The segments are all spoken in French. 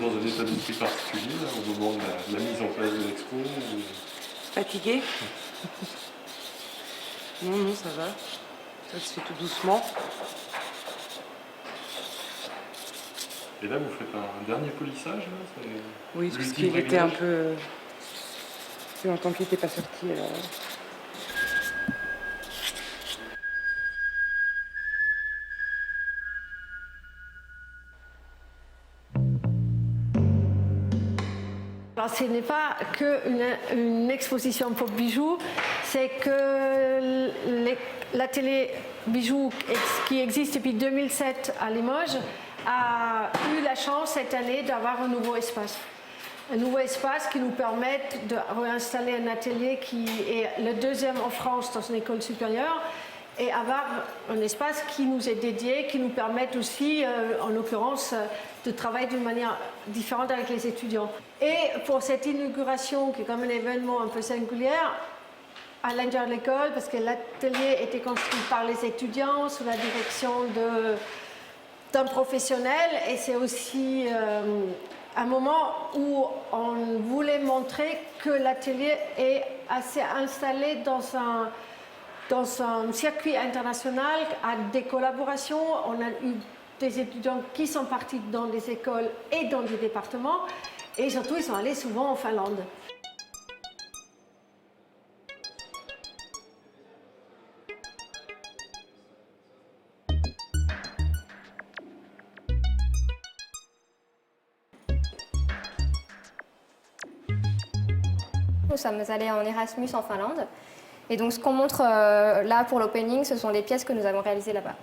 Dans un état d'esprit particulier là, au moment de la mise en place de l'expo ou... Fatigué? Non, non, ça va. Ça se fait tout doucement. Et là, vous faites un dernier polissage là, Oui, parce qu'il était un peu... Plus longtemps qu'il n'était pas sorti, alors... Alors, ce n'est pas qu'une exposition pour bijoux, c'est que l'atelier bijoux qui existe depuis 2007 à Limoges a eu la chance cette année d'avoir un nouveau espace. Un nouveau espace qui nous permet de réinstaller un atelier qui est le deuxième en France dans une école supérieure et avoir un espace qui nous est dédié, qui nous permet aussi, en l'occurrence, de travailler d'une manière différente avec les étudiants. Et pour cette inauguration, qui est comme un événement un peu singulier, à l'intérieur de l'école, parce que l'atelier était construit par les étudiants sous la direction d'un professionnel, et c'est aussi un moment où on voulait montrer que l'atelier est assez installé dans un circuit international, à des collaborations. On a eu des étudiants qui sont partis dans des écoles et dans des départements, et surtout ils sont allés souvent en Finlande. Nous sommes allés en Erasmus en Finlande. Et donc ce qu'on montre là pour l'opening, ce sont les pièces que nous avons réalisées là-bas.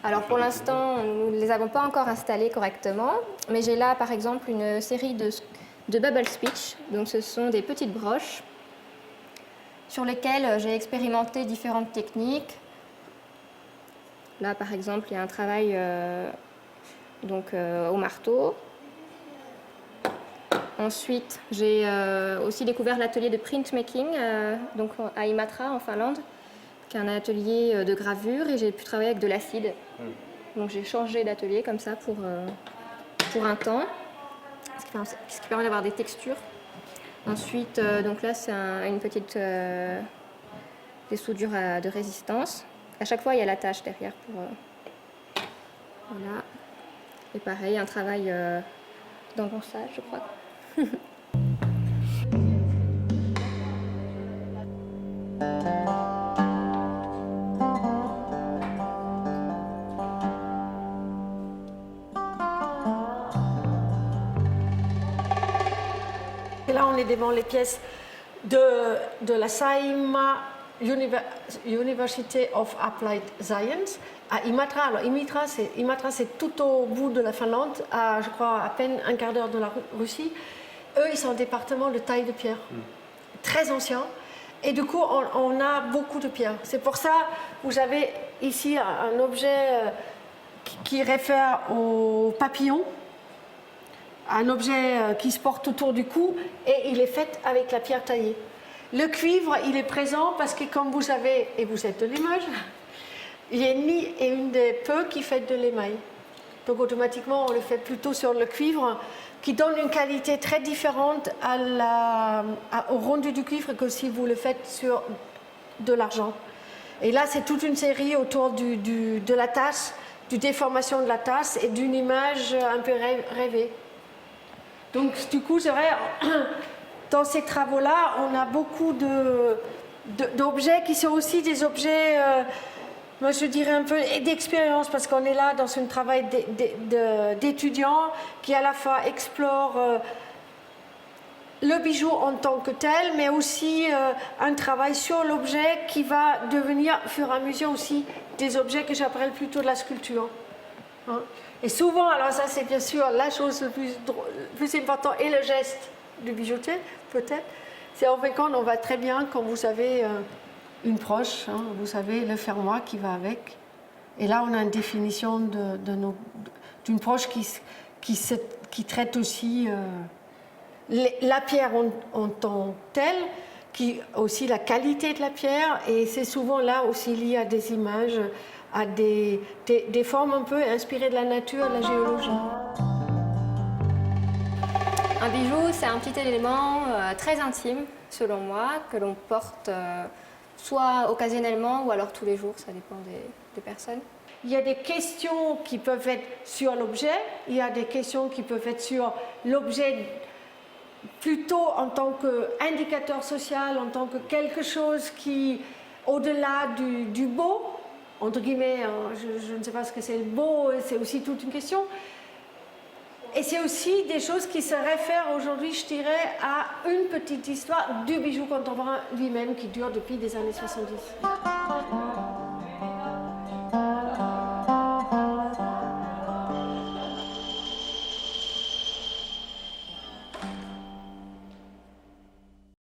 Alors pour l'instant, nous ne les avons pas encore installées correctement, mais j'ai là par exemple une série de bubble speech. Donc ce sont des petites broches sur lesquelles j'ai expérimenté différentes techniques. Là par exemple, il y a un travail au marteau. Ensuite, j'ai aussi découvert l'atelier de printmaking donc à Imatra en Finlande, qui est un atelier de gravure, et j'ai pu travailler avec de l'acide. Donc j'ai changé d'atelier comme ça pour un temps, ce qui permet d'avoir des textures. Ensuite, donc là c'est une petite des soudures de résistance. À chaque fois il y a la tâche derrière pour voilà. Et pareil, un travail d'engonçage, je crois. Et là, on est devant les pièces de la Saimaa University of Applied Science à Imatra. Alors, Imatra, c'est tout au bout de la Finlande, à, je crois, à peine un quart d'heure de la Russie. Eux, ils sont un département de taille de pierre, très ancien. Et du coup, on a beaucoup de pierres. C'est pour ça que vous avez ici un objet qui réfère au papillon, un objet qui se porte autour du cou, et il est fait avec la pierre taillée. Le cuivre, il est présent parce que, comme vous savez, et vous êtes de Limoges, Jenny est une des peu qui fait de l'émail. Donc automatiquement, on le fait plutôt sur le cuivre, qui donne une qualité très différente au rendu du cuivre que si vous le faites sur de l'argent. Et là, c'est toute une série autour de la tasse, du déformation de la tasse et d'une image un peu rêvée. Donc du coup, c'est vrai, dans ces travaux-là, on a beaucoup d'objets qui sont aussi des objets, moi je dirais un peu d'expérience, parce qu'on est là dans un travail d'étudiants qui à la fois explorent le bijou en tant que tel, mais aussi un travail sur l'objet qui va devenir, au fur et à mesure aussi, des objets que j'appelle plutôt de la sculpture. Hein? Et souvent, alors ça c'est bien sûr la chose le plus importante et le geste du bijoutier, peut-être, C'est en fin de compte, on va très bien quand vous avez une proche, hein, vous savez, le fermoir qui va avec. Et là, on a une définition d'une proche qui traite aussi la pierre en tant que telle, qui aussi la qualité de la pierre. Et c'est souvent là aussi lié à des images, à des formes un peu inspirées de la nature, de la géologie. Un bijou, c'est un petit élément très intime, selon moi, que l'on porte soit occasionnellement ou alors tous les jours, ça dépend des personnes. Il y a des questions qui peuvent être sur l'objet, il y a des questions qui peuvent être sur l'objet plutôt en tant qu'indicateur social, en tant que quelque chose qui, au-delà du beau, entre guillemets, je ne sais pas ce que c'est le beau, c'est aussi toute une question. Et c'est aussi des choses qui se réfèrent aujourd'hui, je dirais, à une petite histoire du bijou contemporain lui-même qui dure depuis des années 70.